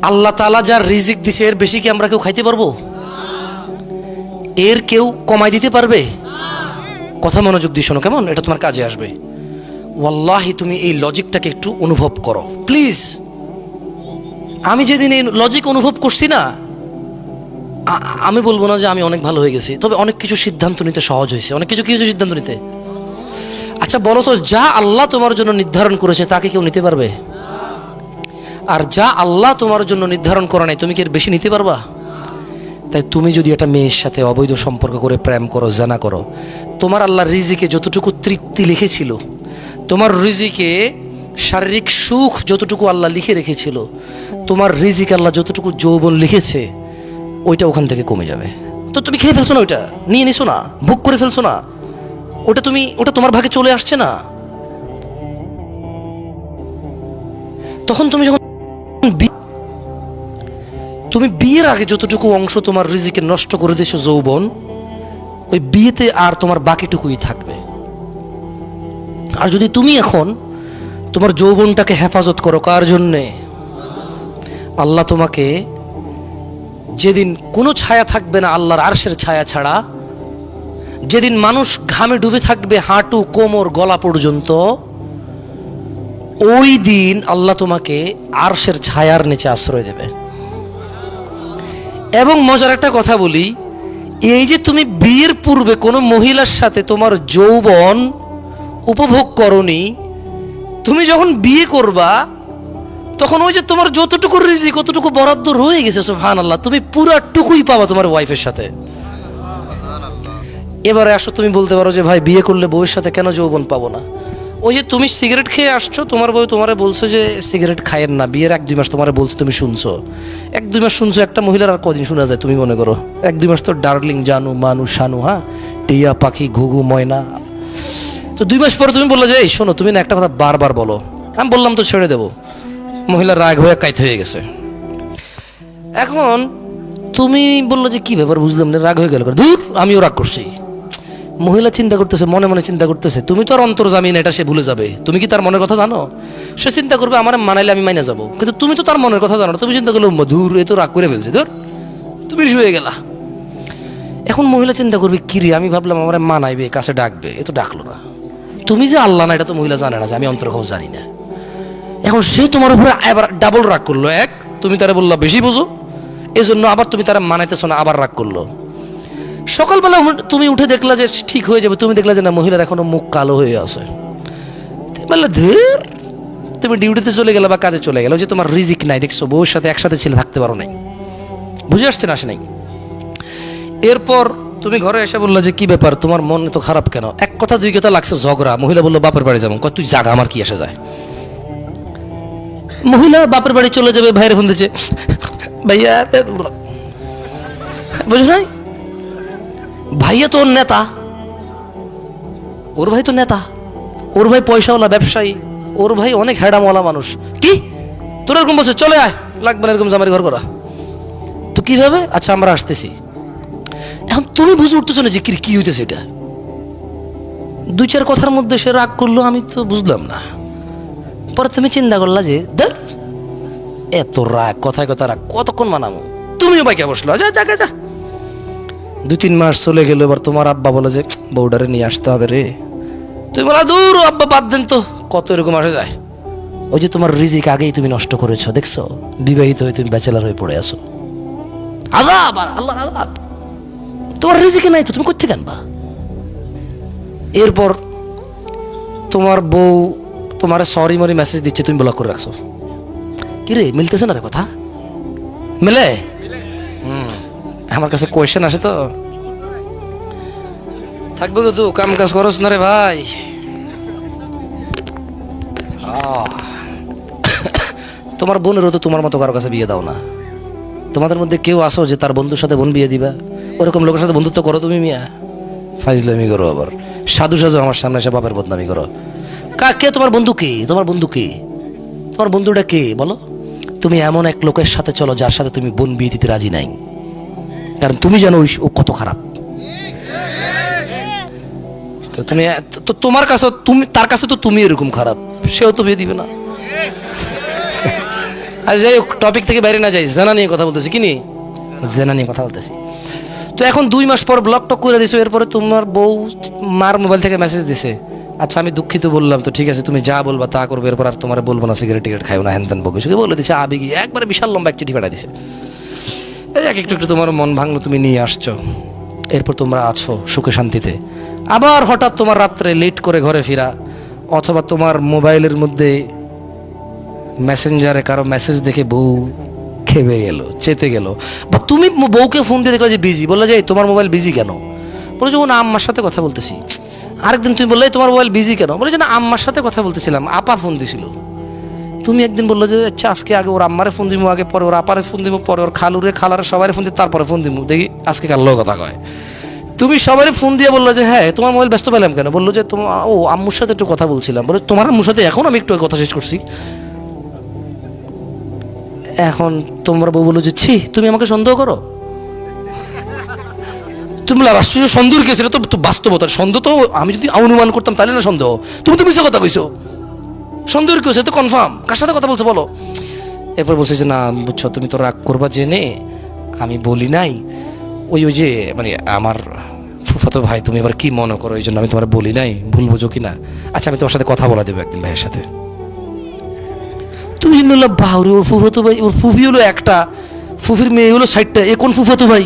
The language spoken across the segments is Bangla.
আল্লাহ তাআলা যার রিজিক দিছে এর বেশি কি আমরা কেউ খাইতে পারবো? এর কেউ কমাই দিতে পারবে? কথা মনোযোগ দিয়ে শোনো কেমন, এটা তোমার কাজে আসবে। ওয়াল্লাহি তুমি এই লজিকটাকে একটু অনুভব করো প্লিজ। আমি যেদিন এই লজিক অনুভব করছি না, আমি বলবো না যে আমি অনেক ভালো হয়ে গেছি, তবে অনেক কিছু সিদ্ধান্ত নিতে সহজ হয়েছে। অনেক কিছু কি হয়েছে সিদ্ধান্ত নিতে? আচ্ছা বলো তো, যা আল্লাহ তোমার জন্য নির্ধারণ করেছে তাকে কেউ নিতে পারবে? আর যা আল্লাহ তোমার জন্য নির্ধারণ করা নাই তুমি কি এর বেশি নিতে পারবা? তাই তুমি যদি একটা মেয়ের সাথে অবৈধ সম্পর্ক করে প্রেম করো, জানা করো, তোমার আল্লাহ রিজিকে যতটুকু তৃপ্তি লিখেছিল, তোমার রিজিকে শারীরিক সুখ যতটুকু আল্লাহ লিখে রেখেছিল, তোমার রিজিক আল্লাহ যতটুকু যৌবন লিখেছে, ওইটা ওখান থেকে কমে যাবে। তো তুমি খেয়ে ফেলছো না, ওইটা নিয়ে নিছো না, ভোগ করে ফেলছো না, ওটা তোমার ভাগে চলে আসছে না। তখন তুমি বিয়ের আগে যতটুকু অংশ তোমার রিজিকে নষ্ট করে দিয়েছো যৌবন, ওই বিয়েতে আর তোমার বাকিটুকুই থাকবে। আর যদি তুমি এখন তোমার যৌবনটাকে হেফাজত করো, কার জন্যে? আল্লাহ তোমাকে যেদিন কোনো ছায়া থাকবে না আল্লাহর আরশের ছায়া ছাড়া, যেদিন মানুষ ঘামে ডুবে থাকবে হাঁটু কোমর গলা পর্যন্ত, ওই দিন আল্লাহ তোমাকে আরশের ছায়ার নিচে আশ্রয় দেবে। এবং মজার একটা কথা বলি, এই যে তুমি বিয়ের পূর্বে কোনো মহিলার সাথে তোমার যৌবন উপভোগ করনি, তুমি যখন বিয়ে করবা তখন ওই যে তোমার যতটুকু রিজিক কতটুকু বরাদ্দ রয়ে গেছে, সুবহানাল্লাহ, তুমি পুরাটুকুই পাবা তোমার ওয়াইফের সাথে। এবারে আসো, তুমি বলতে পারো যে ভাই বিয়ে করলে বউয়ের সাথে কেন যৌবন পাবো না? ওই যে তুমি সিগারেট খেয়ে আসছো, তোমার বউ তোমারে বলছে যে সিগারেট খায়েন না, বিয়ের 1-2 মাস তোমারে বলছে, তুমি শুনছো। 1-2 মাস শুনছো, একটা মহিলার আর কদিন শোনা যায় তুমি মনে করো? 1-2 মাস তো ডার্লিং, জানু, মানু, শানু, হ্যাঁ, টিয়া পাখি, ঘুঘু, ময়না। তো 2 মাস পরে তুমি বললো যে এই শোনো, তুমি না একটা কথা বারবার বলো, আমি বললাম তো ছেড়ে দেবো। মহিলা রাগ হয়ে কাইত হয়ে গেছে। এখন তুমি বললো যে কি ব্যাপার, বুঝলাম না, রাগ হয়ে গেল, ধুর আমিও রাগ করছি। মহিলা চিন্তা করতেছে, মনে মনে চিন্তা করতেছে, তুমি তো আর অন্তর্জামী না, এটা সে ভুলে যাবে। তুমি কি তার মনের কথা জানো? সে চিন্তা করবে আমার মানাইলে আমি মাইনা যাবো, কিন্তু তুমি তো তার মনের কথা জানো না। তুমি চিন্তা করলো ধুর এ তো রাগ করে ফেলছে, ধুর তুমি শুয়ে গেলা। এখন মহিলা চিন্তা করবে কিরে, আমি ভাবলাম আমার মানাইবে, কাছে ডাকবে, এ তো ডাকলো না। তুমি যে আল্লাহ না এটা তো মহিলা জানে না যে আমি অন্তর খবর জানি না। এখন সে তোমার উপরে আবার ডাবল রাগ করলো। এক, তুমি তারা বললা বেশি বুঝো, এজন্য আবার তুমি তারা মানাইতেছো না, আবার রাগ করলো। সকালবেলা তুমি উঠে দেখলা যে ঠিক হয়ে যাবে, তুমি দেখলা যে না, মহিলার এখনো মুখ কালো হয়ে আছে। বললে ধীর, তুমি ডিউটিতে চলে গেলে বা কাজে চলে গেলে, যে তোমার রিজিক নাই, দেখছো বউর সাথে একসাথে ছেলে থাকতে পারো নাই, বুঝে আসছে না, আসে নাই। এরপর তুমি ঘরে এসে বললা যে কি ব্যাপার, তোমার মন তো খারাপ কেন? এক কথা 2 কথা লাগছে ঝগড়া। মহিলা বললো বাপের বাড়ি যাবো। তুই জাগা, আমার কি আসে যায়? মহিলা বাপের বাড়ি চলে যাবে, ভাইয়ের ফোন দিচ্ছে, ভাইয়া, বুঝো নাই? ভাইয়া তো ওর নেতা, ওর ভাই তো নেতা, ওর ভাই পয়সাওয়ালা ব্যবসায়ী, ওর ভাই অনেক হ্যাডামওয়ালা মানুষ। কি তোর এরকম বলছে, চলে আয়, লাগবে না এরকম জামারি ঘর করা। তো কিভাবে? আচ্ছা আমরা আসতেছি। এখন তুমি বুঝে উঠতেছো না যে কি হইতেছে এটা। 2-4 কথার মধ্যে সে রাগ করলো, আমি তো বুঝলাম না। পরে তুমি চিন্তা করলা যে ধর এত রাগ, কথায় কথা রাগ, কতক্ষণ মানামো? তুমিও বাইকে বসলো, যা যা যা। 2-3 মাস চলে গেল। এবার তোমার আব্বা বলে যে বউডারে নিয়ে আসতে হবে রে। তুমি বলা দূর আব্বা বাদ দেন তো, কত এরকম আসে যায়। ওই যে তোমার রিজিক আগেই তুমি নষ্ট করেছো, দেখছো? বিবাহিত হয়ে তুমি ব্যাচেলার হয়ে পড়ে আছো। আযাব, আর আল্লাহর আযাব। তোমার রিজিকে নাই তো তুমি কোত্থেকে আনবা? এরপর তোমার বউ তোমার সরি মরি মেসেজ দিচ্ছে, তুমি ব্লক করে রাখছো। কিরে মিলতেছে না রে কথা? মেলে? আমার কাছে কোয়েশ্চেন আসে তো, থাকবে তো কাম কাজ করস না রে ভাই। তোমার বোনেরও তো তোমার মতো কারো কাছে বিয়ে দাও না। তোমাদের মধ্যে কেউ আসো যে তার বন্ধুর সাথে বোন বিয়ে দিবা? ওরকম লোকের সাথে বন্ধুত্ব করো তুমি মিয়া? ফাইজলামি করো, আবার সাধু সাজু আমার সামনে এসে বাপের বদনামি করো। কে তোমার বন্ধু? কে তোমার বন্ধু? কে তোমার বন্ধুটা? কে বলো? তুমি এমন এক লোকের সাথে চলো যার সাথে তুমি বোন বিয়ে দিতে রাজি নাই, কারণ তুমি জানো ও কত খারাপ। তো তুমি তো তোমার কাছে, তুমি তার কাছে তো তুমি এরকম খারাপ, সেও তো বিয়ে দিবে না। আর যাই হোক, টপিক থেকে বাইরে না যাই, জেনা নিয়ে কথা বলতেছি। কি নিয়ে? জেনা নিয়ে কথা বলতেছি। তো এখন 2 মাস পর ব্লক টক করে দিছো, এরপরে তোমার বউ মার মোবাইল থেকে মেসেজ দিছে, আচ্ছা আমি দুঃখিত বললাম, তো ঠিক আছে তুমি যা বলবা তা করবে, এরপর আর তোমার বলবো না সিগারেট টিগারেট খাইও না, হ্যান ত্যান বকে সে বলে দিছে আবেগী, একবারে বিশাল লম্বা এক চিঠি পাঠা দিছে। এই একটু একটু তোমার মন ভাঙলো, তুমি নিয়ে আসছো, এরপর তোমরা আছো সুখে শান্তিতে। আবার হঠাৎ তোমার রাত্রে লেট করে ঘরে ফেরা, অথবা তোমার মোবাইলের মধ্যে মেসেঞ্জারে কারো মেসেজ দেখে বউ খেপে গেল, চেতে গেল, বা তুমি বউকে ফোন দিয়ে দেখলে যে বিজি, বললে যে তোমার মোবাইল বিজি কেন? বলে যে ও না আম্মার সাথে কথা বলতেছি। আরেকদিন তুমি বললে তোমার মোবাইল বিজি কেন? বলে যে না আম্মার সাথে কথা বলতেছিলাম, আপা ফোন দিছিল। তুমি একদিন বললো যে আচ্ছা আজকে আগে ওর আম্মারে ফোন দিব, আগে পরে ওর আপারে ফোন দিব, পরে ওর খালুরে খালারে সবাই ফোন দিব, তারপরে ফোন দিব, দেখি আজকে কার লোক কথা কয়। তুমি সবাই ফোন দিয়ে বললো যে হ্যাঁ তোমার মোবাইল ব্যস্ত পেলাম কেন? বললো যে তোমার ও আম্মুর সাথে একটু কথা বলছিলাম। বলে তোমার আম্মুর সাথে এখন আমি একটু কথা শেষ করছি। এখন তোমার বউ বললো যে ছি তুমি আমাকে সন্দেহ করো। তুমি আশ্চর্য সন্দেহ কেস, এটা তো বাস্তবতার সন্দেহ। তো আমি যদি অনুমান করতাম তাহলে না সন্দেহ, তুমি তো মিশে কথা কইছো, সন্দেহের কেউ তো কনফার্ম। কার সাথে কথা বলছো বলো? এরপর বলছে যে না বুঝছো, তুমি তো রাগ করবা জেনে আমি বলি নাই, ওই ওই যে মানে আমার ফুফাতো ভাই, তুমি এবার কি মনে করো, এই জন্য আমি তোমার বলি নাই, ভুল বুঝো কিনা। আচ্ছা আমি তোমার সাথে কথা বলা দেবো একদিন ভাইয়ের সাথে। তুমি কিন্তু বললাম বাহুরে, ওর ফুফাতো ভাই, ওর ফুফি হলো একটা, ফুফির মেয়ে হলো 60টা, এ কোন ফুফাতো ভাই?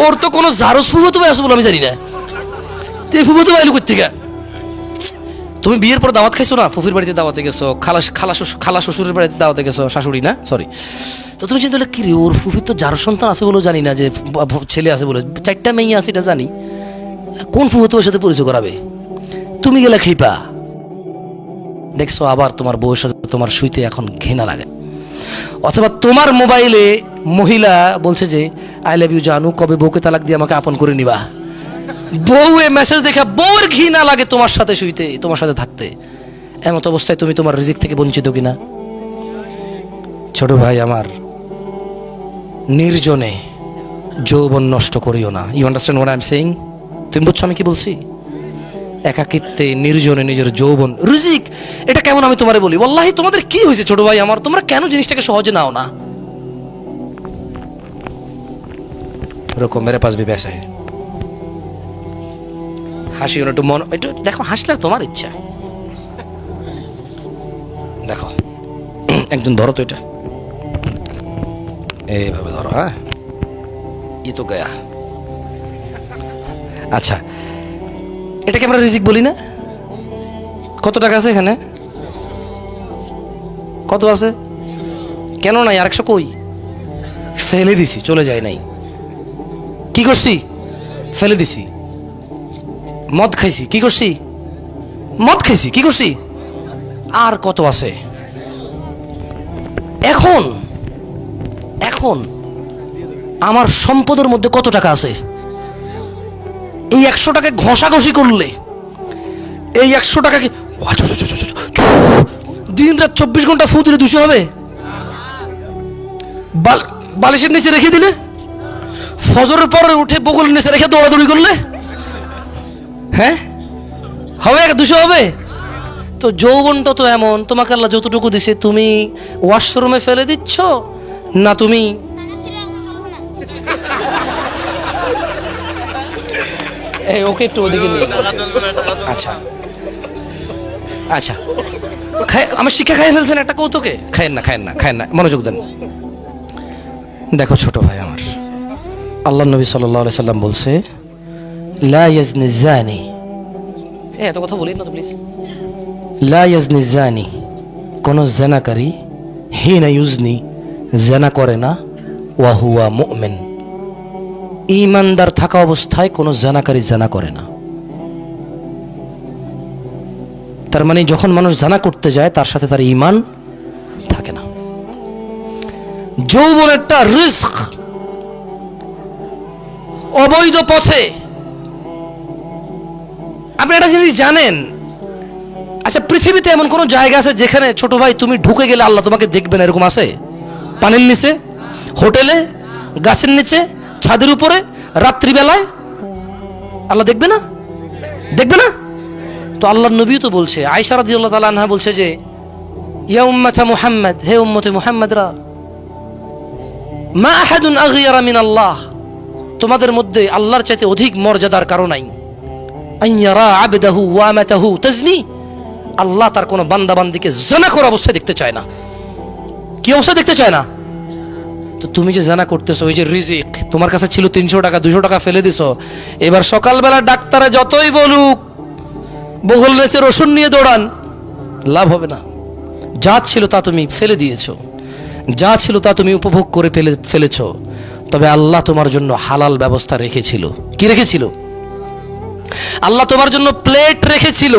ওর তো কোনো জারস ফুফাতো ভাই আছে বলে আমি জানি না, তো এই ফুফাতো ভাই করতে গা। তুমি বিয়ের পর দাওয়াত খাইছো না, ফুফির বাড়িতে দাওয়াতে গেছো, খালা শ্বশুরের বাড়িতে দাওয়াতে গেছো, শাশুড়ি না সরি। তো তুমি চিন্তা করলে কি রে, ওর ফুফির তো যার সন্তান আছে বলেও জানি না, যে ছেলে আছে বলে, 4টা মেয়ে আছে এটা জানি, কোন ফুফাতো সাথে পরিচয় করাবে? তুমি গেলে খেপা দেখছো, আবার তোমার বউয়ের সাথে তোমার শুইতে এখন ঘৃণা লাগে। অথবা তোমার মোবাইলে মহিলা বলছে যে আই লাভ ইউ জানু, কবে বউকে তালাক দিয়ে আমাকে আপন করে নিবা। বউয়ে মেসেজ দেখা বউয়ের ঘৃণা লাগে তোমার সাথে শুইতে, তোমার সাথে থাকতে। এমন অবস্থায় তুমি তোমার রিজিক থেকে বঞ্চিত কিনা? ছোট ভাই আমার, নির্জনে যৌবন নষ্ট করিও না। You understand what I am saying? তুমি বুঝছো আমি কি বলছি? একাকিত্বে নির্জনে নিজের যৌবন রিজিক, এটা কেমন আমি তোমারে বলি, ওয়াল্লাহি তোমাদের কি হয়েছে ছোট ভাই আমার, তোমরা কেন জিনিসটাকে সহজে নাও না? এরকম মেরে পাশ ভি পেশা হাসি একটু মন, একটু দেখো হাসলে তোমার ইচ্ছা। দেখো একজন ধরো তো, এটা এইভাবে ধরো, হ্যাঁ ই তো গয়া। আচ্ছা এটাকে আমরা রিজিক বলি না? কত টাকা আছে এখানে? কত আছে? কেন নাই? 100 কই? ফেলে দিছি, চলে যায় নাই। কি করছি? ফেলে দিছি। মদ খাইছি, কি করছি? মদ খাইছি, কি করছি? আর কত আছে? এখন এখন আমার সম্পদের মধ্যে কত টাকা আছে? এই 100 টাকা ঘষাঘষি করলে, এই 100 টাকাকে দিন রাত 24 ঘন্টা ফু দিলে 200 হবে? বালিশের নিচে রেখে দিলে, ফজরের পরে উঠে বগলের নিচে রেখে দৌড়াদৌড়ি করলে, হ্যাঁ হবে? 200 হবে? তো যৌবনটা তো এমন, তোমাকে আল্লাহ যতটুকু দিছে তুমি ওয়াশরুমে ফেলে দিচ্ছ না, তুমি ওকে একটু ওদিকে নিয়ে। আচ্ছা আচ্ছা, আমার শিক্ষা খাইয়ে ফেলছেন একটা কৌতুকে। খায়েন না খায়েন না খায়েন না, মনোযোগ দেন। দেখো ছোট ভাই আমার, আল্লাহ নবী সাল্লাল্লাহু আলাইহি সাল্লাম বলছে লা ইয়াজনি জানি, এত কথা বলি না তো প্লিজ। লা ইয়াজনি জানি, কোন জেনাকারী হিনা ইউজনি, জেনা করে না, ওয়া হুয়া মুমিন, ঈমানদার থাকা অবস্থায় কোন জেনাকারী জেনা করে না। তার মানে যখন মানুষ জানা করতে যায় তার সাথে তার ঈমান থাকে না। যৌবন একটা রিস্ক, অবৈধ পথে। আপনি একটা জিনিস জানেন, আচ্ছা পৃথিবীতে এমন কোন জায়গা আছে যেখানে ছোট ভাই তুমি ঢুকে গেলে আল্লাহ তোমাকে দেখবেন, এরকম আছে? পানির নিচে, হোটেলে, গাছের নিচে, ছাদের উপরে, রাত্রিবেলায় আল্লাহ দেখবে না? দেখবে না? তো আল্লাহর নবী তো বলছে, আয়েশা রাদিয়াল্লাহু তাআলা আনহা বলছে যে ইয়া উম্মাতা মুহাম্মদ, হে উম্মতে মুহাম্মদরা, মা আহাদুন আগিয়ারা মিন আল্লাহ, তোমাদের মধ্যে আল্লাহর চাইতে অধিক মর্যাদার কারণ নাই। আইয়ারা আবদাহু ওয়া আমাতাহু তাজনি, আল্লাহ তার কোন বান্দা বান্দিকে জানা করা অবস্থায় দেখতে চায় না। কি অবস্থায় দেখতে চায় না? তো তুমি যে জানা করতেছো, ওই যে রিজিক তোমার কাছে ছিল 300 টাকা, 200 টাকা ফেলে দিছো, এবার সকালবেলা ডাক্তারে যতই বলুক বগল নেচে রসুন নিয়ে দৌড়ান, লাভ হবে না। যা ছিল তা তুমি ফেলে দিয়েছো, যা ছিল তা তুমি উপভোগ করে ফেলেছো। তবে আল্লাহ তোমার জন্য হালাল ব্যবস্থা রেখেছিল। কি রেখেছিল? আল্লাহ তোমার জন্য প্লেট রেখেছিল,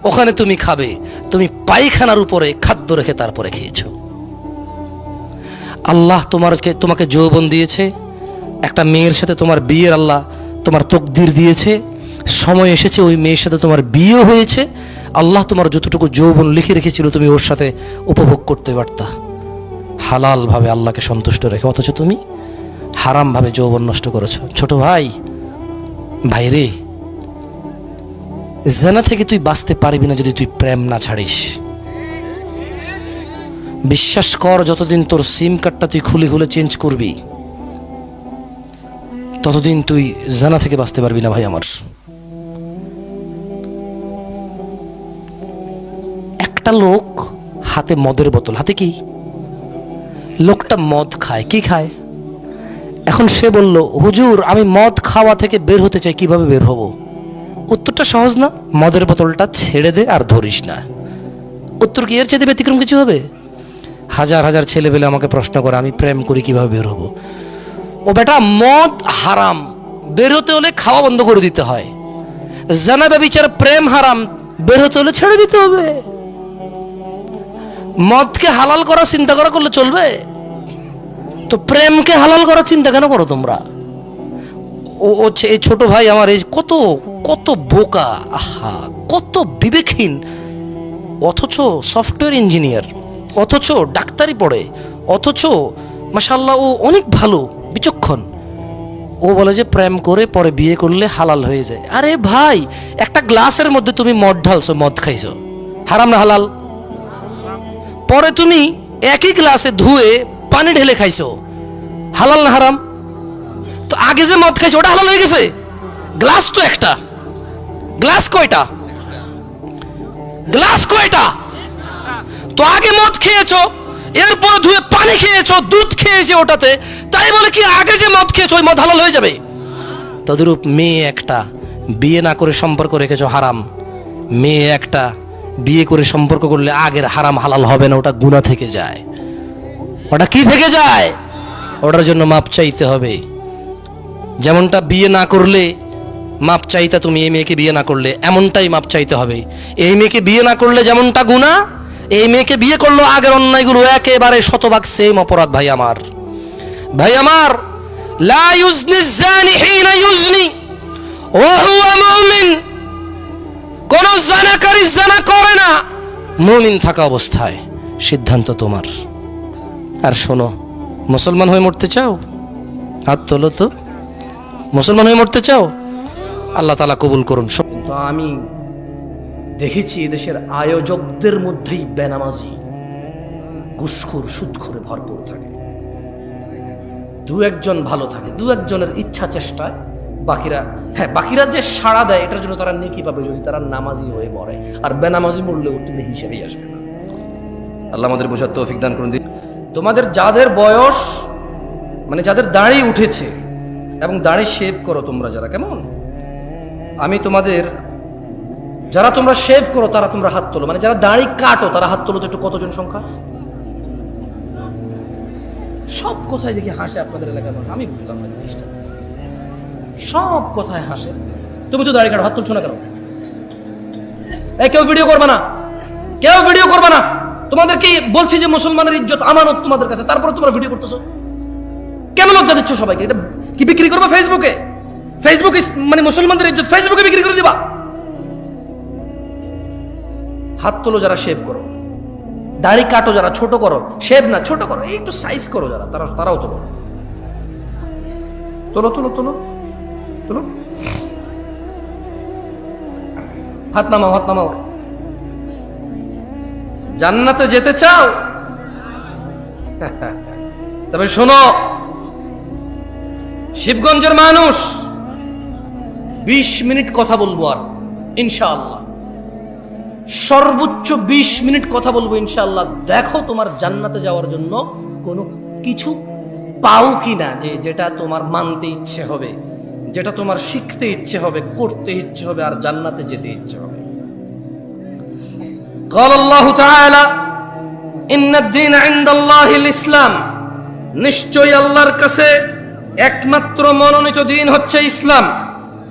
ওখানে তুমি খাবে। তুমি পায়খানার উপরে খাদ্য রেখে তারপরে খেয়েছো। আল্লাহ তোমাকে যৌবন দিয়েছে, একটা মেয়ের সাথে তোমার বিয়ের আল্লাহ তোমার তকদির দিয়েছে, সময় এসেছে ওই মেয়ের সাথে তোমার বিয়ে হয়েছে। আল্লাহ তোমার যতটুকু যৌবন লিখে রেখেছিল তুমি ওর সাথে উপভোগ করতে পারতা হালাল ভাবে, আল্লাহকে সন্তুষ্ট রেখে, অথচ তুমি হারাম ভাবে যৌবন নষ্ট করেছো। ছোট ভাই, ভাইরে, জানা থেকে তুই বাঁচতে পারবি না যদি তুই প্রেম না ছাড়িস। বিশ্বাস কর, যতদিন তোর সিম কার্ডটা তুই খুলে খুলে চেঞ্জ করবি, ততদিন তুই জানা থেকে বাঁচতে পারবি না ভাই আমার। একটা লোক হাতে মদের বোতল, হাতে কি, লোকটা মদ খায়। কি খায়? এখন সে বলল, হুজুর আমি মদ খাওয়া থেকে বের হতে চাই, কিভাবে বের হব? উত্তরটা সহজ না? মদের বোতলটা ছেড়ে দে আর ধরিস না। উত্তর কি এর চেয়ে ব্যতিক্রম কিছু হবে? হাজার হাজার ছেলে পেলে আমাকে প্রশ্ন করে, আমি প্রেম করি কিভাবে বের হব? ও বেটা, মদ হারাম, বের হতে হলে খাওয়া বন্ধ করে দিতে হয়। জানা ব্যভিচার, প্রেম হারাম, বের হতে হলে ছেড়ে দিতে হবে। মদকে হালাল করার চিন্তা করলে চলবে? তো প্রেমকে হালাল করার চিন্তা কেন করো তোমরা? ও এই ছোট ভাই আমার, এই কত কত বোকা, আহা, কত বিবেকহীন, অথচ সফটওয়্যার ইঞ্জিনিয়ার, অথচ ডাক্তারি পড়ে, অথচ মাশাআল্লাহ ও অনেক ভালো, বিচক্ষণ। ও বলে যে প্রেম করে পরে বিয়ে করলে হালাল হয়ে যায়। আরে ভাই, একটা গ্লাসের মধ্যে তুমি মদ ঢালছো, মদ খাইছো, হারাম না হালাল? পরে তুমি একই গ্লাসে ধুয়ে পানি ঢেলে খাইছো, হালাল না হারাম? তো আগে যে মদ খাইছো ওটা হালাল হয়ে গেছে? গ্লাস তো একটা, গ্লাস কয়টা? গ্লাস কয়টা? তো আগে মদ খেয়েছো, এরপর ধুয়ে পানি খেয়েছো, দুধ খেয়েছো ওটাতে, তাই বলে কি আগে যে মদ খেয়েছো ওই মদ হালাল হয়ে যাবে? তদরূপ মেয়ে একটা, বিয়ে না করে সম্পর্ক রেখেছো, হারাম। মেয়ে একটা বিয়ে করে সম্পর্ক করলে আগের হারাম হালাল হবে না, ওটা গুনাহ থেকে যায়। ওটা কি থেকে যায়? ওটার জন্য মাপ চাইতে হবে। যেমনটা বিয়ে না করলে মাপ চাইতে, তুমি এই মেয়েকে বিয়ে না করলে এমনটাই মাপ চাইতে হবে। এই মেয়েকে বিয়ে না করলে যেমনটা গুনাহ, এই মেয়েকে বিয়ে করলো আগের অন্যায়গুলো একেবারে শতভাগ সেম অপরাধ। ভাই আমার, ভাই আমার, লা ইউজনি জানি হিনা ইউজনি ওয়া হুয়া মুমিন, কোন জানাকারী জানা করে না মুমিন থাকা অবস্থায়। সিদ্ধান্ত তোমার। আর শোনো, মুসলমান হয়ে মরতে চাও? হাত তোলো তো। মুসলমান হয়ে মরতে চাও? আল্লাহ তাআলা কবুল করুন। তো আমি দেখেছি এদেশের আয়োজকদের মধ্যেই বেনামাজি, ঘুষখোর, সুদখোরে ভরপুর থাকে। দু একজন ভালো থাকে, দু একজনের ইচ্ছা চেষ্টায়, বাকিরা যে সাড়া দেয় এটার জন্য তারা নেকি পাবে যদি তারা নামাজি হয়ে মরে। আর বেনামাজি মরলে ওর হিসেবেই আসবে না। আল্লাহ আমাদের বোঝার তৌফিক দান করুন। তোমাদের যাদের বয়স, মানে যাদের দাড়ি উঠেছে এবং দাড়ি শেভ করো তোমরা যারা, কেমন, আমি তোমাদের, যারা তোমরা শেভ করো তারা তোমরা হাত তোলো, মানে যারা দাড়ি কাটো তারা হাত তোলো তো একটু। কতজন সংখ্যা? সব কথায় দেখি হাসে আপনাদের এলাকার মানুষ, আমি বুঝলাম না জিনিসটা। সব কথায় হাসে। তুমি তো দাড়ি কাটো, হাত তুলছো না কেন? কেউ ভিডিও করবে না, কেউ ভিডিও করবে না। তোমাদের কি বলছি যে মুসলমানের ইজ্জত আমানত তোমাদের কাছে, তারপরে তোমরা ভিডিও করতেছো কেন? লজ্জা দিচ্ছ সবাইকে। এটা কি বিক্রি করবে ফেসবুকে? ফেসবুকে মানে মুসলমানদের ইজ্জত ফেসবুকে বিক্রি করে দিবা? হাত তোলো যারা শেভ করো, দাড়ি কাটো যারা, ছোট করো, শেভ না ছোট করো, একটু সাইজ করো যারা, তারাও তোলো, তোলো তোলো তোলো তোলো। হাত নামাও, হাত নামাও। জান্নাতে যেতে চাও? তবে শোনো, শিবগঞ্জের মানুষ 20 মিনিট কথা বলবো, আর ইনশাআল্লাহ সর্বোচ্চ 20 মিনিট কথা বলবো ইনশাআল্লাহ। দেখো তোমার জান্নাতে যাওয়ার জন্য কোনো কিছু পাও কিনা, যেটা তোমার মানতে ইচ্ছে হবে, যেটা তোমার শিখতে ইচ্ছে হবে, করতে ইচ্ছে হবে, আর জান্নাতে যেতে ইচ্ছে হবে। قال الله تعالى إن الدين عند الله الإسلام, নিশ্চয়ই আল্লাহর কাছে একমাত্র মনোনীত দিন হচ্ছে ইসলাম।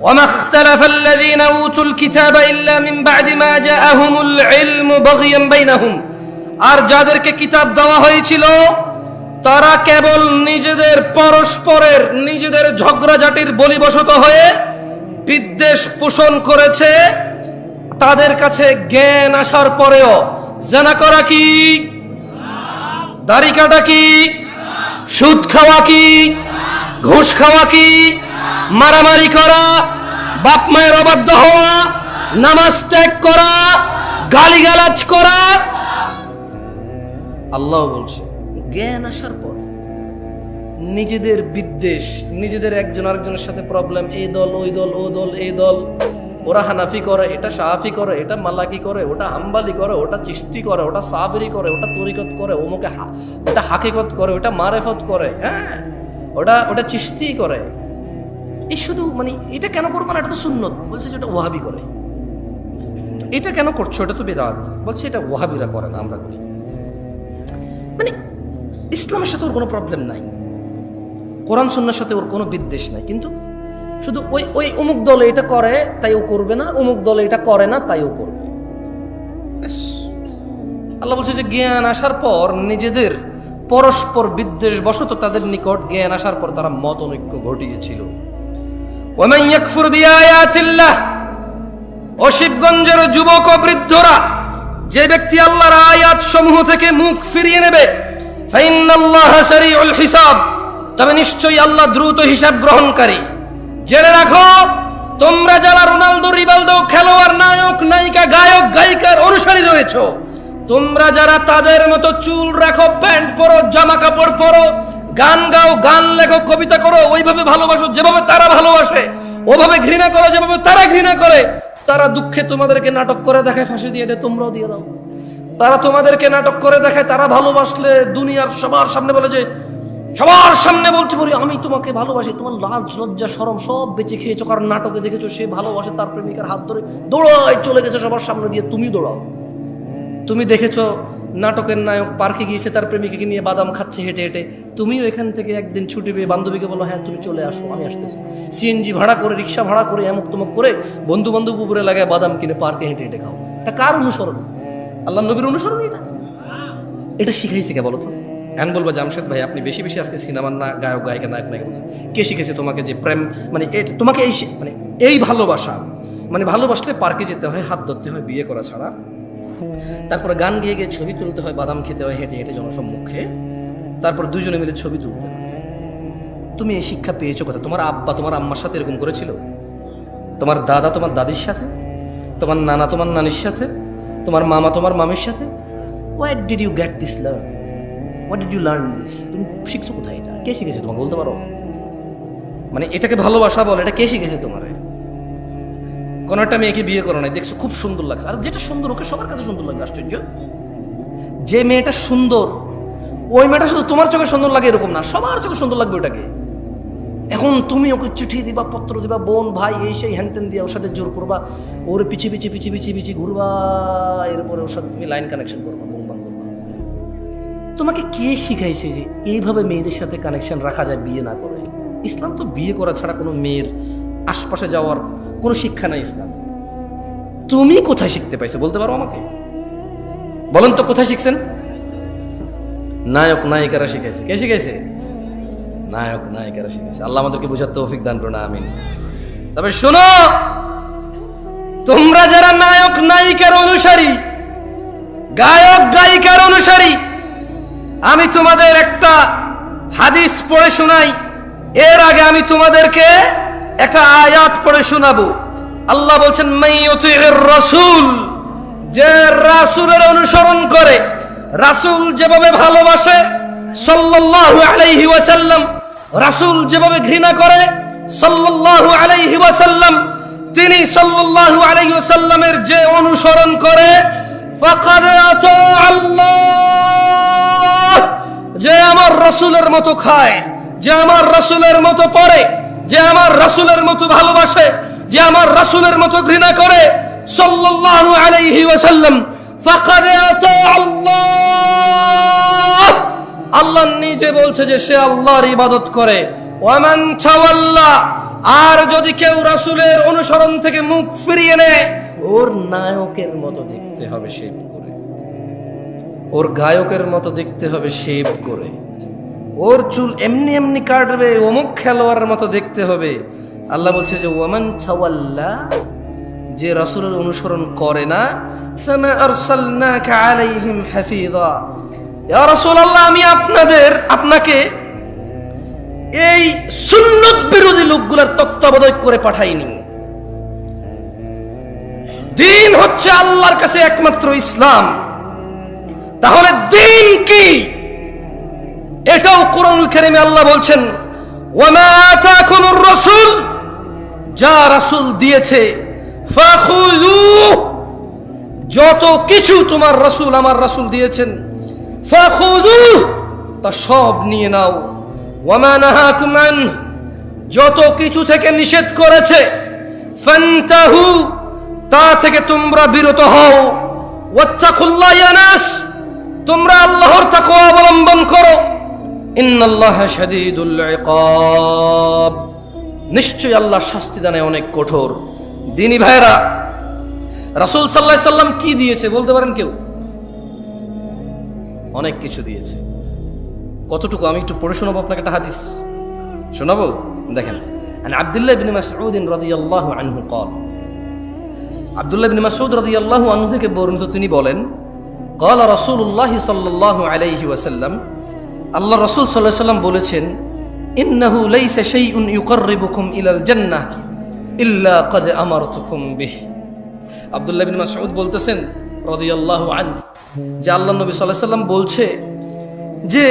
وما اختلف الذين أوتوا الكتاب إلا من بعد ما جاءهم العلم بغيا بينهم, আর যাদেরকে কিতাব দেওয়া হয়েছিল তারা কেবল নিজেদের পরস্পরের নিজেদের ঝগড়াঝাটির বলিবশত হয়ে বিদ্বেষ পোষণ করেছে। তাদের কাছে জ্ঞান আসার পরেও জানা করা কি, দাড়ি কাটা কি, সুদ খাওয়া কি, ঘুষ খাওয়া কি, মারামারি করা, বাপ মায়ের অবাধ্য হওয়া, নামাজ ত্যাগ করা, গালিগালাজ করা। আল্লাহ বলছে জ্ঞান আসার পর নিজেদের বিদ্বেষ, নিজেদের একজন আরেকজনের সাথে প্রবলেম, এই দল ওই দল, ও দল এই দল, ওরা হানাফি করে, এটা শাফি করে, এটা মালাকি করে, ওটা হাম্বালি করে, ওটা চিশতি করে, ওটা সাবরি করে, ওটা তরিকত করে, ওমুকে ওটা হাকিকত করে, ওটা মারেফত করে, হ্যাঁ ওটা চিশতি করে। এই শুধু মানে এটা কেন করবো না, এটা তো সুন্নত, বলছে যে এটা ওয়াহাবি করে। এটা কেন করছো, এটা তো বেদাত, বলছে এটা ওয়াহাবিরা করে না, আমরা করি। মানে ইসলামের সাথে ওর কোনো প্রবলেম নাই, কোরআন সুন্নাহর সাথে ওর কোনো বিদ্বেষ নাই, কিন্তু শুধু ওই অমুক দলে এটা করে তাই ও করবে না, অমুক দলে এটা করে না তাই ও করবে। আল্লাহ বলছে যে জ্ঞান আসার পর নিজেদের পরস্পর বিদ্বেষ বশত তাদের নিকট জ্ঞান আসার পর তারা মত অনৈক্য ঘটিয়েছিল। ওয়ামান ইয়াকফুর বিআয়াতিল্লাহ, ও শিবগঞ্জের যুবক ও বৃদ্ধরা, যে ব্যক্তি আল্লাহর আয়াত সমূহ থেকে মুখ ফিরিয়ে নেবে, ফাইন্নাল্লাহা সারিউল হিসাব, তবে নিশ্চয়ই আল্লাহ দ্রুত হিসাব গ্রহণকারী। জেনে রাখো, তোমরা যারা রোনালদো রিভালদো খেলোয়াড়, নায়ক নায়িকা, গায়ক গায়িকার অনুসারী রয়েছো, তোমরা যারা তাদের মতো চুল রাখো, প্যান্ট পরো, জামা কাপড় পরো, গান গাও, গান লেখো, কবিতা করো, ওইভাবে ভালোবাসো যেভাবে তারা ভালোবাসে, ওভাবে ঘৃণা করো যেভাবে তারা ঘৃণা করে, তারা দুঃখে তোমাদেরকে নাটক করে দেখায়, ফাঁসি দিয়ে দেয়, তোমরাও দিয়ে দাও। তারা তোমাদেরকে নাটক করে দেখায়, তারা ভালোবাসলে দুনিয়ার সবার সামনে বলে যে, সবার সামনে বলতে পারি আমি তোমাকে ভালোবাসি, তোমার লাজ লজ্জা শরম সব বেঁচে খেয়েছো, কারণ নাটকে দেখেছো সে ভালোবাসে তার প্রেমিকার হাত ধরে দৌড়ায় চলে গেছে সবার সামনে দিয়ে, তুমি দৌড়াও। তুমি দেখেছো নাটকের নায়ক পার্কে গিয়েছে তার প্রেমিকাকে নিয়ে বাদাম খাচ্ছে হেঁটে হেঁটে, তুমিও এখান থেকে একদিন ছুটি পেয়ে বান্ধবীকে বলো হ্যাঁ তুমি চলে আসো, আমি আসতেছি। সিএনজি ভাড়া করে, রিক্সা ভাড়া করে, এমুক তমুক করে বন্ধু বান্ধব উপরে লাগায় বাদাম কিনে পার্কে হেঁটে হেঁটে খাও। এটা কার অনুসরণ? আল্লাহ নবীর অনুসরণ? এটা শিখাইছে কে বলো তো? এখন বলবো জামশেদ ভাই আপনি বেশি বেশি আজকে সিনেমার না গায়ক গায়িকা নায়ক নায়িকা বলছেন। কে শিখেছে তোমাকে যে প্রেম মানে তোমাকে এই ভালোবাসা, মানে ভালোবাসলে পার্কে যেতে হয়, হাত ধরতে হয়, বিয়ে করা ছাড়া, তারপরে গান গিয়ে গিয়ে ছবি তুলতে হয়, বাদাম খেতে হয় হেঁটে হেঁটে জনসম্মুখে, তারপর দুজনে মিলে ছবি তুলতে হয়। তুমি এই শিক্ষা পেয়েছো কোথায়? তোমার আব্বা তোমার আম্মার সাথে এরকম করেছিল? তোমার দাদা তোমার দাদির সাথে, তোমার নানা তোমার নানির সাথে, তোমার মামা তোমার মামির সাথে? Where did you get this learn? What did you learn this? তুমি শিখছো কোথায়? এটা কে শিখেছে তোমাকে বলতে পারো? মানে এটাকে ভালোবাসা বলে, এটা কে শিখেছে তোমার? কোন একটা মেয়েকে বিয়ে করো নাই, দেখছো খুব সুন্দর লাগছে, আর যেটা সুন্দর ওকে সবার কাছে সুন্দর লাগবে। আশ্চর্য, যে মেয়েটা সুন্দর ওই মেয়েটা শুধু তোমার চোখে সুন্দর লাগে এরকম না, সবার চোখে সুন্দর লাগবে ওটাকে। এখন তুমি ওকে চিঠি দিবা, পত্র দিবা, বোন ভাই এই সেই হ্যানতেন দিয়ে ওর সাথে জোর করবা, ওর পিছিয়ে পিছিয়ে পিছিয়ে পিছিয়ে পিছিয়ে ঘুরবা, এরপরে ওর সাথে তুমি লাইন কানেকশন করবা, বোন বান্ধব। তোমাকে কে শিখাইছে যে এইভাবে মেয়েদের সাথে কানেকশন রাখা যায় বিয়ে না করে? ইসলাম তো বিয়ে করা ছাড়া কোনো মেয়ের আশপাশে যাওয়ার কোনো শিক্ষা নাই ইসলাম। তুমি কোথায় শিখতে পাইছো বলতে পারো আমাকে? বলেন তো কোথায় শিখছেন? নায়ক নায়িকারা শিখাইছে। কে শিখাইছে? নায়ক নায়িকারা শিখাইছে। আল্লাহ আমাদেরকে বোঝার তৌফিক দান করুন, আমিন। তবে শোনো, তোমরা যারা নায়ক নায়িকার অনুসারী, গায়ক গায়িকার অনুসারী, আমি তোমাদের একটা হাদিস পড়ে শোনাই। এর আগে আমি তোমাদেরকে একটা আয়াত পড়ে শোনাবো। আল্লাহ বলছেন মাইয়ুতির রাসূল, যে রাসূলের অনুসরণ করে, রাসূল যেভাবে ভালোবাসে সাল্লাল্লাহু আলাইহি ওয়াসাল্লাম, রাসূল যেভাবে ঘৃণা করে সাল্লাল্লাহু আলাইহি ওয়াসাল্লাম, তিনি সাল্লাল্লাহু আলাইহি ওয়াসাল্লামের যে অনুসরণ করে ফাকাদ আতা আল্লাহ, যে আমার রাসূলের মতো খায়, যে আমার রাসূলের মতো পড়ে, যে আমার রাসূলের মতো ভালোবাসে, যে আমার রাসূলের মতো ঘৃণা করে সাল্লাল্লাহু আলাইহি ওয়াসাল্লাম, ফাকাদ আতা আল্লাহ। আল্লাহ নিজে বলছে যে সে আল্লাহর ইবাদত করে। ওয়ামান তাওয়াল্লা, আর যদি কেউ রাসূলের অনুসরণ থেকে মুখ ফিরিয়ে নেয়, ওর নায়কের মতো দেখতে হবে শেভ করে, ওর গায়কের মতো দেখতে হবে শেভ করে, ওর চুল এমনি এমনি কাটবে, অমুক খেলোয়াড়ের মতো দেখতে হবে। আল্লাহ বলছে যে ওয়ামান তাওয়াল্লা, যে রাসূলের অনুসরণ করে না, ফামা আরসালনাকা আলাইহিম হাফিযা, ইয়া রাসূলুল্লাহ আমি আপনাকে এই সুন্নত বিরোধী লোকগুলোর তত্ত্বাবধায়ক করে পাঠাইনি। দিন হচ্ছে আল্লাহর কাছে একমাত্র ইসলাম। তাহলে দিন কি? এটাও কোরআনুল কারীমে আল্লাহ বলছেন ওয়ামা আতাকুমুর রাসূল, যা রাসূল দিয়েছে ফাখুযুহু, যত কিছু তোমার রাসূল আমার রাসূল দিয়েছেন ফাখুযুহু, তা সব নিয়ে নাও। ওয়ামা নাহাকুম আনহু, যত কিছু থেকে নিষেধ করেছে ফান্তাহু, তা থেকে তোমরা বিরত হও। ওয়াত্তাকুল্লাহ ইয়া নাস, তোমরা আল্লাহর তাকওয়া অবলম্বন করো। ইন্নাল্লাহা শাদীদুল ইকাব, নিশ্চয়ই আল্লাহ শাস্তি দানে অনেক কঠোর। দিনী ভাইরা, রাসূল সাল্লাল্লাহু আলাইহি সাল্লাম কি দিয়েছে বলতে পারেন কেউ? অনেক কিছু দিয়েছে। কতটুকু আমি একটু পড়ে শোনাবো আপনাকে, একটা হাদিস শোনাবো। দেখেন, আন আব্দুল্লাহ ইবনে মাসউদ রাদিয়াল্লাহু আনহু قال, আব্দুল্লাহ ইবনে মাসউদ রাদিয়াল্লাহু আনহু থেকে বর্ণিত, তিনি বলেন قال রাসূলুল্লাহ সাল্লাল্লাহু আলাইহি ওয়াসাল্লাম, আল্লাহ রাসূল সাল্লাল্লাহু আলাইহি ওয়াসাল্লাম বলেছেন, ইন্নাহু লাইসা শাইউন ইউকাররিবুকুম ইলাল জান্নাহ ইল্লা ক্বাদ আমারতুকুম বিহি। আব্দুল্লাহ ইবনে মাসউদ বলতেছেন রাদিয়াল্লাহু আনহু যে আল্লাহ নবী সাল্লাল্লাহু আলাইহি ওয়াসাল্লাম বলছে যে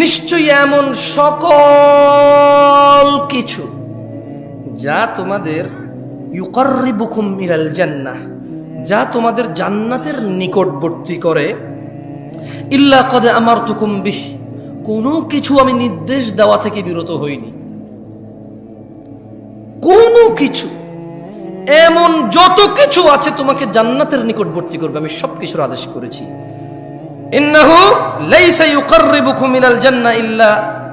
নিশ্চয়ই এমন সকল কিছু যা তোমাদের ইউকাররিবুকুম ইলাল জান্নাহ, যা তোমাদের জান্নাতের নিকটবর্তী করে, ইল্লা ক্বাদ আমারতুকুম বিহি, কোনো কিছু আমি নির্দেশ দেওয়া থেকে বিরত হইনি। কোনো কিছু, এমন যত কিছু আছে তোমাকে জান্নাতের নিকটবর্তী করবে, আমি সব কিছুর আদেশ করেছি। ইন্নাহু লাইসা ইউকাররিবুকুম ইলাল জান্নাহ ইল্লা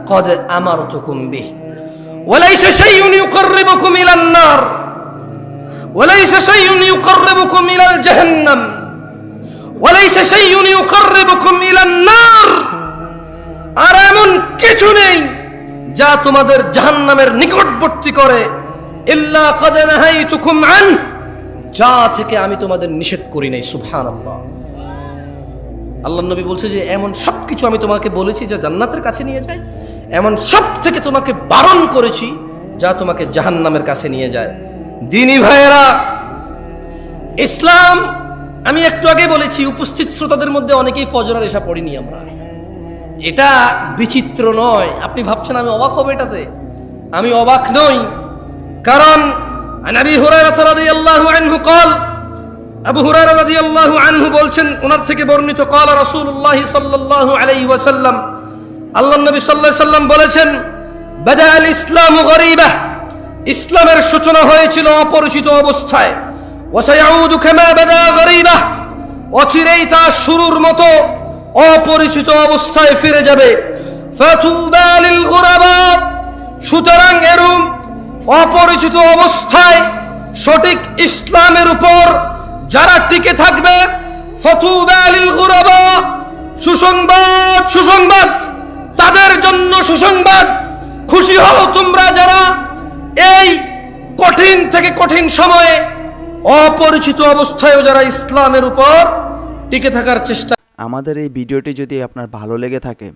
ক্বাদ আমারতুকুম বিহি ওয়া লাইসা শাইউন ইউকাররিবুকুম ইলান নার ওয়া লাইসা শাইউন ইউকাররিবুকুম ইলাল জাহান্নাম ওয়া লাইসা শাইউন ইউকাররিবুকুম ইলান নার, আর এমন কিছু নেই যা তোমাদের জাহান্নামের নিকটবর্তী করে, ইল্লা ক্বাদ নাহাইতুকুম আন, যা থেকে আমি তোমাদের নিষেধ করি নাই। সুবহানাল্লাহ। আল্লাহ নবী বলছে যে এমন সব কিছু আমি তোমাকে বলেছি যা জান্নাতের কাছে নিয়ে যায়, এমন সব থেকে তোমাকে বারণ করেছি যা তোমাকে জাহান্নামের কাছে নিয়ে যায়। দিনী ভাইয়েরা, ইসলাম, আমি একটু আগে বলেছি উপস্থিত শ্রোতাদের মধ্যে অনেকেই ফজর আর এশা পড়িনি আমরা। এটা বিচিত্র নয়, আপনি ভাবছেন আমি অবাক হব এটাতে, আমি অবাক নই। কারণ আবু হুরায়রা রাদিয়াল্লাহু আনহু قال, আবু হুরায়রা রাদিয়াল্লাহু আনহু বলছেন, ওনার থেকে বর্ণিত, قال রাসূলুল্লাহ সাল্লাল্লাহু আলাইহি ওয়াসাল্লাম, আল্লাহর নবী সাল্লাল্লাহু আলাইহি ওয়াসাল্লাম বলেছেন, বাদা আল ইসলামু গরীবা, ইসলামের সূচনা হয়েছিল অপরিচিত অবস্থায়, ওয়া সায়াউদু কামা বাদা গরীবা, অচিরেই তা শুরুর মতো অপরিচিত অবস্থায় ফিরে যাবে। ফাতুবা লিল গুরাবা, সুতরাং এরূপ অপরিচিত অবস্থায় সঠিক ইসলামের উপর যারা টিকে থাকবে, ফাতুবা লিল গুরাবা, সুসংবাদ, সুসংবাদ তাদের জন্য সুসংবাদ। খুশি হও তোমরা যারা এই কঠিন থেকে কঠিন সময়ে অপরিচিত অবস্থায়ও যারা ইসলামের উপর টিকে থাকার চেষ্টা। আমাদের এই ভিডিওটি যদি আপনার ভালো লেগে থাকে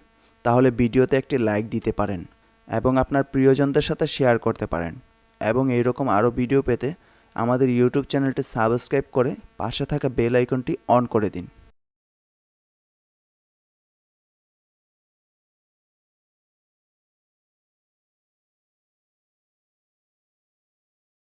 তাহলে ভিডিওতে একটি লাইক দিতে পারেন এবং আপনার প্রিয়জনদের সাথে শেয়ার করতে পারেন, এবং এইরকম আরও ভিডিও পেতে আমাদের ইউটিউব চ্যানেলটি সাবস্ক্রাইব করে পাশে থাকা বেল আইকনটি অন করে দিন।